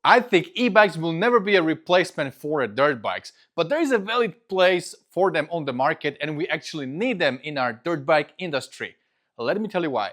I think e-bikes will never be a replacement for dirt bikes, but there is a valid place for them on the market and we actually need them in our dirt bike industry. Let me tell you why.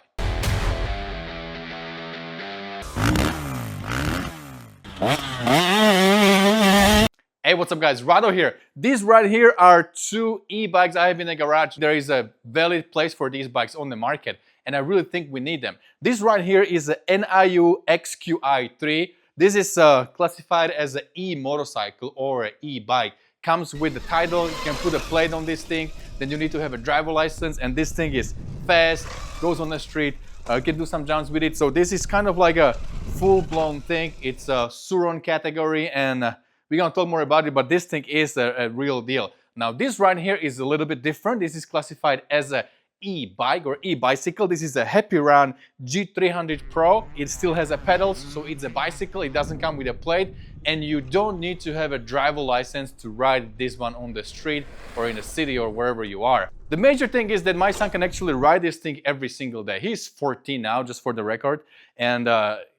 Hey, what's up guys, Rado here. These right here are two e-bikes I have in the garage. There is a valid place for these bikes on the market and I really think we need them. This right here is a NIU XQI3. This is classified as an e-motorcycle or an e-bike. Comes with the title, you can put a plate on this thing, then you need to have a driver license, and this thing is fast, goes on the street, you can do some jumps with it. So this is kind of like a full-blown thing. It's a Suron category and we're gonna talk more about it, but this thing is a real deal. Now this right here is a little bit different. This is classified as a e-bike or e-bicycle. This is a Happyrun G300 Pro. It still has a pedals, so it's a bicycle. It doesn't come with a plate, and you don't need to have a driver license to ride this one on the street or in the city or wherever you are. The major thing is that my son can actually ride this thing every single day. He's 14 now, just for the record, and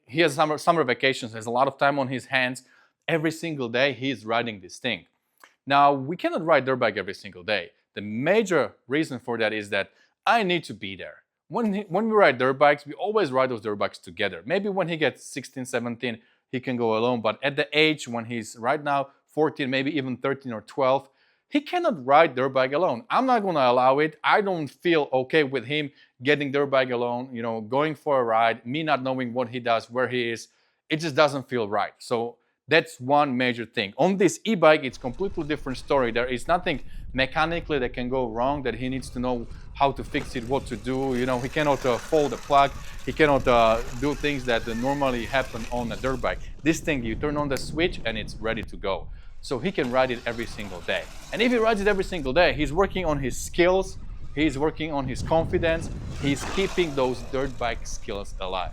he has summer vacations. There's a lot of time on his hands. Every single day he's riding this thing. Now we cannot ride dirt bike every single day. The major reason for that is that I need to be there. When we ride dirt bikes, we always ride those dirt bikes together. Maybe when he gets 16, 17, he can go alone, but at the age when he's right now 14, maybe even 13 or 12, he cannot ride dirt bike alone. I'm not gonna allow it. I don't feel okay with him getting dirt bike alone, you know, going for a ride, me not knowing what he does, where he is. It just doesn't feel right. So that's one major thing. On this e-bike, it's completely different story. There is nothing mechanically that can go wrong that he needs to know how to fix it, what to do. You know, he cannot fold the plug. He cannot do things that normally happen on a dirt bike. This thing, you turn on the switch and it's ready to go. So he can ride it every single day. And if he rides it every single day, he's working on his skills, he's working on his confidence, he's keeping those dirt bike skills alive.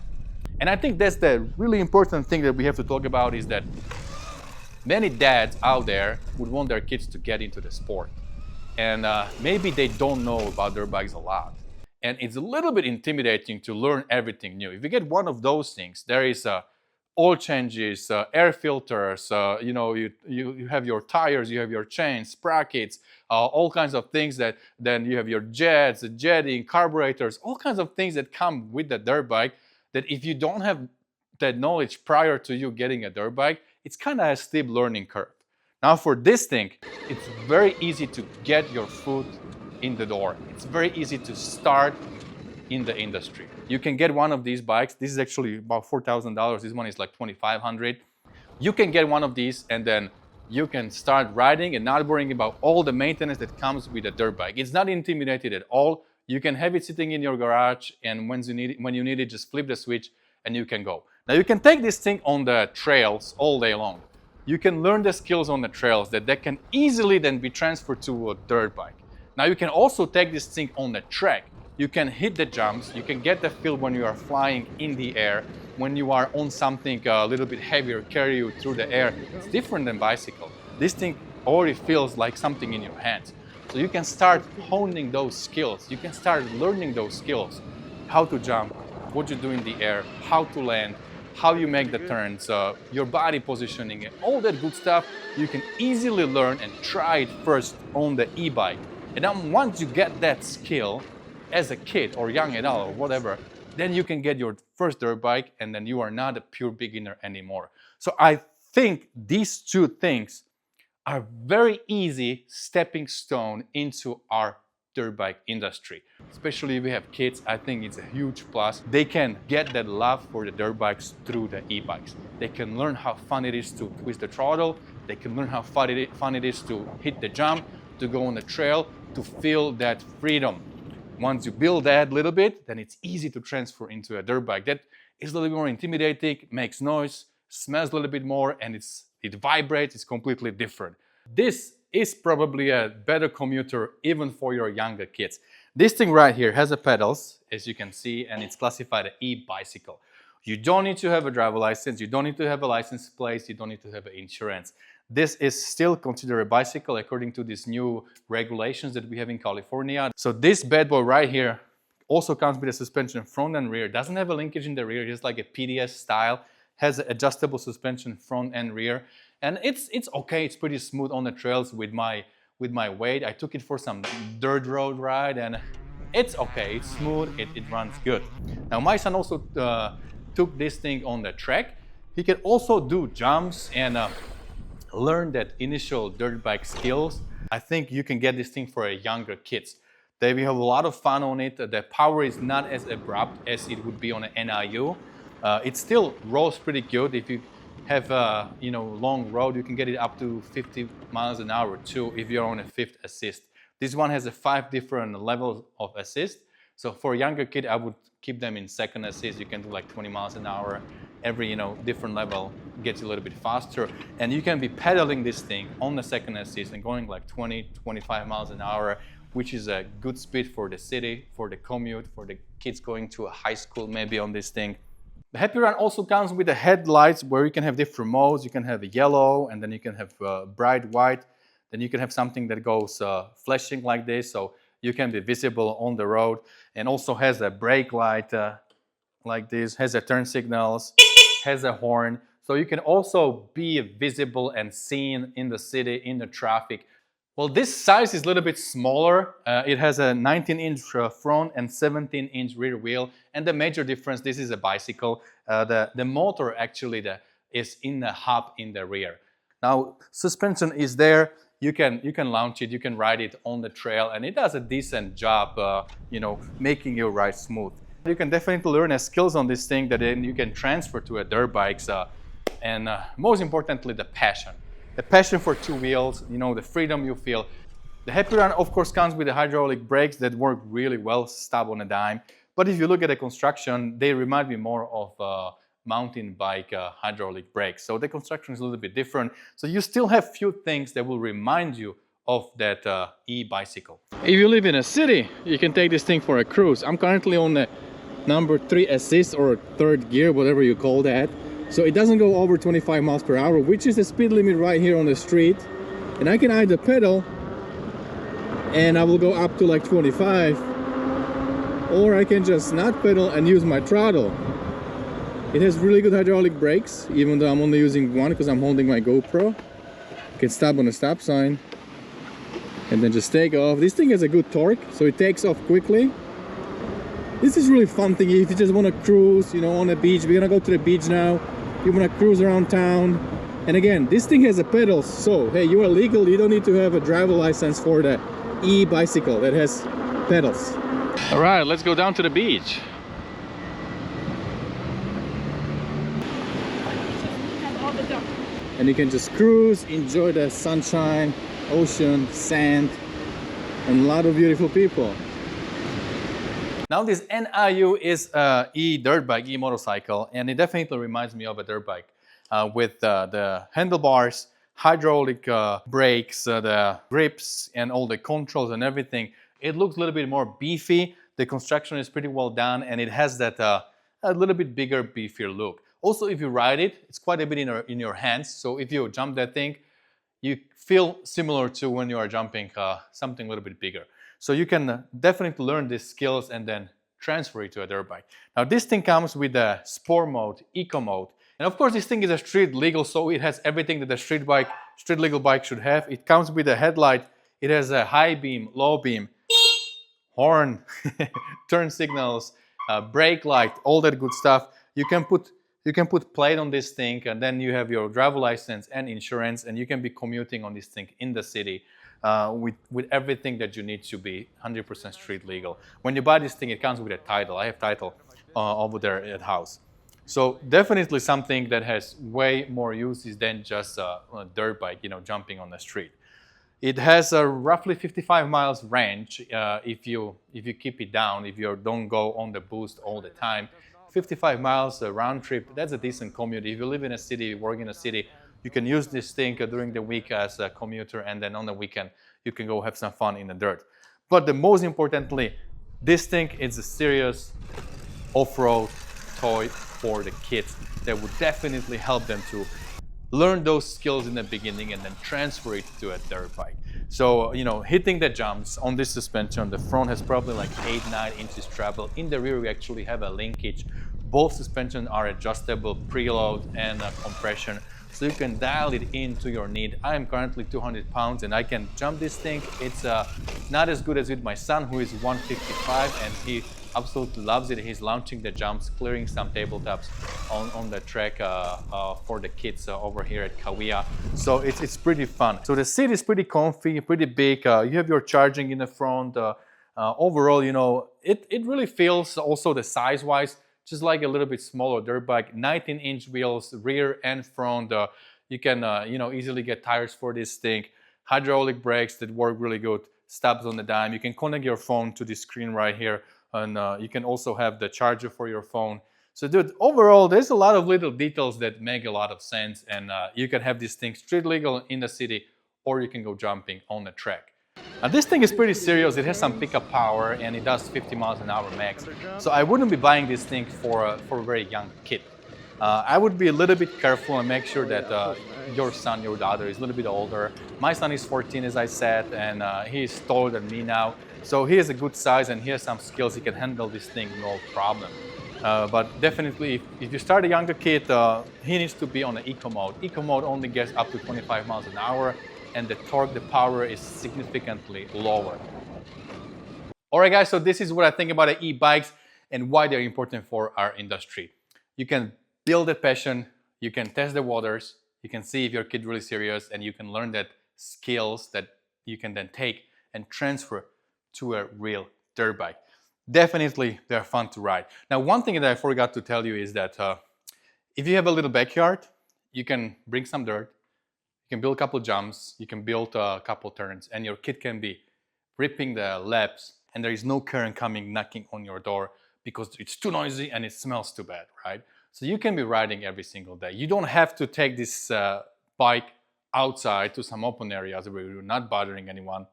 And I think that's the really important thing that we have to talk about is that many dads out there would want their kids to get into the sport. And maybe they don't know about dirt bikes a lot. And it's a little bit intimidating to learn everything new. If you get one of those things, there is oil changes, air filters, you know, you have your tires, you have your chains, sprockets, all kinds of things that then you have your jets, the jetting, carburetors, all kinds of things that come with the dirt bike. That if you don't have that knowledge prior to you getting a dirt bike, it's kind of a steep learning curve. Now for this thing, it's very easy to get your foot in the door. It's very easy to start in the industry. You can get one of these bikes. This is actually about $4,000. This one is like $2,500. You can get one of these and then you can start riding and not worrying about all the maintenance that comes with a dirt bike. It's not intimidating at all. You can have it sitting in your garage, and when you need it, just flip the switch and you can go. Now you can take this thing on the trails all day long. You can learn the skills on the trails that can easily then be transferred to a dirt bike. Now you can also take this thing on the track. You can hit the jumps, you can get the feel when you are flying in the air, when you are on something a little bit heavier, carry you through the air. It's different than bicycle. This thing already feels like something in your hands. So you can start honing those skills. You can start learning those skills. How to jump, what you do in the air, how to land, how you make the turns, your body positioning, and all that good stuff you can easily learn and try it first on the e-bike. And then once you get that skill as a kid or young adult or whatever, then you can get your first dirt bike and then you are not a pure beginner anymore. So I think these two things are very easy stepping stone into our dirt bike industry. Especially if we have kids, I think it's a huge plus. They can get that love for the dirt bikes through the e-bikes. They can learn how fun it is to twist the throttle. They can learn how fun it is to hit the jump, to go on the trail, to feel that freedom. Once you build that a little bit, then it's easy to transfer into a dirt bike. That is a little bit more intimidating, makes noise, smells a little bit more, and it vibrates, it's completely different. This is probably a better commuter even for your younger kids. This thing right here has a pedals, as you can see, and it's classified an e-bicycle. You don't need to have a driver license, you don't need to have a license plate, you don't need to have insurance. This is still considered a bicycle according to these new regulations that we have in California. So this bad boy right here also comes with a suspension front and rear. Doesn't have a linkage in the rear, just like a PDS style. has adjustable suspension front and rear, and it's okay. It's pretty smooth on the trails with my weight. I took it for some dirt road ride, and it's okay. It's smooth. It runs good. Now my son also took this thing on the track. He can also do jumps and learn that initial dirt bike skills. I think you can get this thing for younger kids. They will have a lot of fun on it. The power is not as abrupt as it would be on an NIU. It still rolls pretty good. If you have a long road, you can get it up to 50 miles an hour too if you're on a 5th assist. This one has 5 different levels of assist. So for a younger kid, I would keep them in 2nd assist. You can do like 20 miles an hour. Every different level gets you a little bit faster, and you can be pedaling this thing on the 2nd assist and going like 20-25 miles an hour, which is a good speed for the city, for the commute, for the kids going to a high school maybe on this thing. The Happyrun also comes with the headlights where you can have different modes. You can have a yellow, and then you can have bright white. Then you can have something that goes flashing like this, so you can be visible on the road, and also has a brake light like this, has a turn signals, has a horn, so you can also be visible and seen in the city, in the traffic. Well, this size is a little bit smaller. It has a 19-inch front and 17-inch rear wheel, and the major difference, this is a bicycle. The motor actually is in the hub in the rear. Now, suspension is there. You can launch it, you can ride it on the trail, and it does a decent job, making your ride smooth. You can definitely learn skills on this thing that then you can transfer to a dirt bikes, and most importantly, the passion. The passion for 2 wheels, the freedom you feel. The Happyrun, of course, comes with the hydraulic brakes that work really well, stop on a dime. But if you look at the construction, they remind me more of mountain bike hydraulic brakes. So the construction is a little bit different. So you still have few things that will remind you of that e-bicycle. If you live in a city, you can take this thing for a cruise. I'm currently on the number 3 assist or 3rd gear, whatever you call that. So it doesn't go over 25 miles per hour, which is the speed limit right here on the street. And I can either pedal and I will go up to like 25, or I can just not pedal and use my throttle. It has really good hydraulic brakes, even though I'm only using one because I'm holding my GoPro. You can stop on a stop sign and then just take off. This thing has a good torque, so it takes off quickly. This is really fun thing if you just want to cruise, on the beach. We're gonna go to the beach now. You want to cruise around town. And again, this thing has a pedals, so hey, you are legal. You don't need to have a driver license for the e-bicycle that has pedals. All right, let's go down to the beach. And you can just cruise, enjoy the sunshine, ocean, sand, and a lot of beautiful people. Now this NIU is e-dirt bike, e-motorcycle, and it definitely reminds me of a dirt bike with the handlebars, hydraulic brakes, the grips, and all the controls and everything. It looks a little bit more beefy. The construction is pretty well done, and it has that a little bit bigger, beefier look. Also, if you ride it, it's quite a bit in your hands. So if you jump that thing, you feel similar to when you are jumping something a little bit bigger. So you can definitely learn these skills and then transfer it to a dirt bike. Now this thing comes with the sport mode, eco mode. And of course this thing is a street legal, so it has everything that a street legal bike should have. It comes with a headlight. It has a high beam, low beam, horn, turn signals, brake light, all that good stuff. You can put plate on this thing, and then you have your driver license and insurance, and you can be commuting on this thing in the city with everything that you need to be 100% street legal. When you buy this thing, it comes with a title. I have title over there at house. So definitely something that has way more uses than just a dirt bike, jumping on the street. It has a roughly 55 miles range if you keep it down, if you don't go on the boost all the time. 55 miles round trip, that's a decent commute. If you live in a city, work in a city, you can use this thing during the week as a commuter, and then on the weekend you can go have some fun in the dirt. But the most importantly, this thing is a serious off-road toy for the kids that would definitely help them to learn those skills in the beginning and then transfer it to a dirt bike. So, hitting the jumps on this suspension, the front has probably like 8-9 inches travel. In the rear, we actually have a linkage Both suspensions are adjustable, preload and compression, so you can dial it into your need. I am currently 200 pounds and I can jump this thing. It's not as good as with my son, who is 155, and he absolutely loves it. He's launching the jumps, clearing some tabletops on the track for the kids over here at Kauia. So it's pretty fun. So the seat is pretty comfy, pretty big. You have your charging in the front. Overall, you know, it really feels also the size-wise just like a little bit smaller dirt bike. 19-inch wheels, rear and front. You can you know, easily get tires for this thing. Hydraulic brakes that work really good. Stops on the dime. You can connect your phone to the screen right here, and you can also have the charger for your phone. So dude, overall, there's a lot of little details that make a lot of sense, and you can have this thing street legal in the city, or you can go jumping on the track. Now this thing is pretty serious. It has some pickup power and it does 50 miles an hour max. So I wouldn't be buying this thing for a very young kid. I would be a little bit careful and make sure that your son, your daughter is a little bit older. My son is 14, as I said, and he's taller than me now. So he has a good size and he has some skills. He can handle this thing no problem. But definitely, if you start a younger kid, he needs to be on the eco mode. Eco mode only gets up to 25 miles an hour. And the torque, the power is significantly lower. All right, guys, so this is what I think about the e-bikes and why they're important for our industry. You can build a passion, you can test the waters, you can see if your kid really serious, and you can learn that skills that you can then take and transfer to a real dirt bike. Definitely, they're fun to ride. Now, one thing that I forgot to tell you is that if you have a little backyard, you can bring some dirt, you can build a couple jumps, you can build a couple turns, and your kid can be ripping the laps, and there is no current coming knocking on your door because it's too noisy and it smells too bad, right? So you can be riding every single day. You don't have to take this bike outside to some open areas where you're not bothering anyone.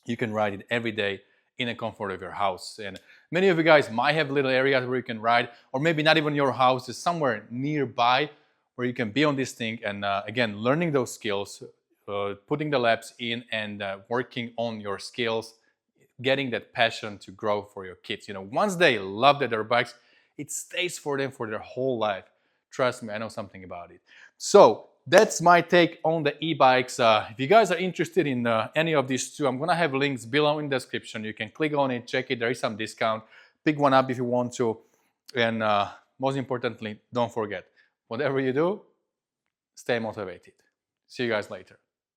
You can ride it every day in the comfort of your house. And many of you guys might have little areas where you can ride, or maybe not even your house, is somewhere nearby where you can be on this thing and again, learning those skills, putting the laps in and working on your skills, getting that passion to grow for your kids. You know, once they love the dirt bikes, it stays for them for their whole life. Trust me, I know something about it. So that's my take on the e-bikes. If you guys are interested in any of these two, I'm gonna have links below in the description. You can click on it, check it, there is some discount. Pick one up if you want to. And most importantly, don't forget, whatever you do, stay motivated. See you guys later.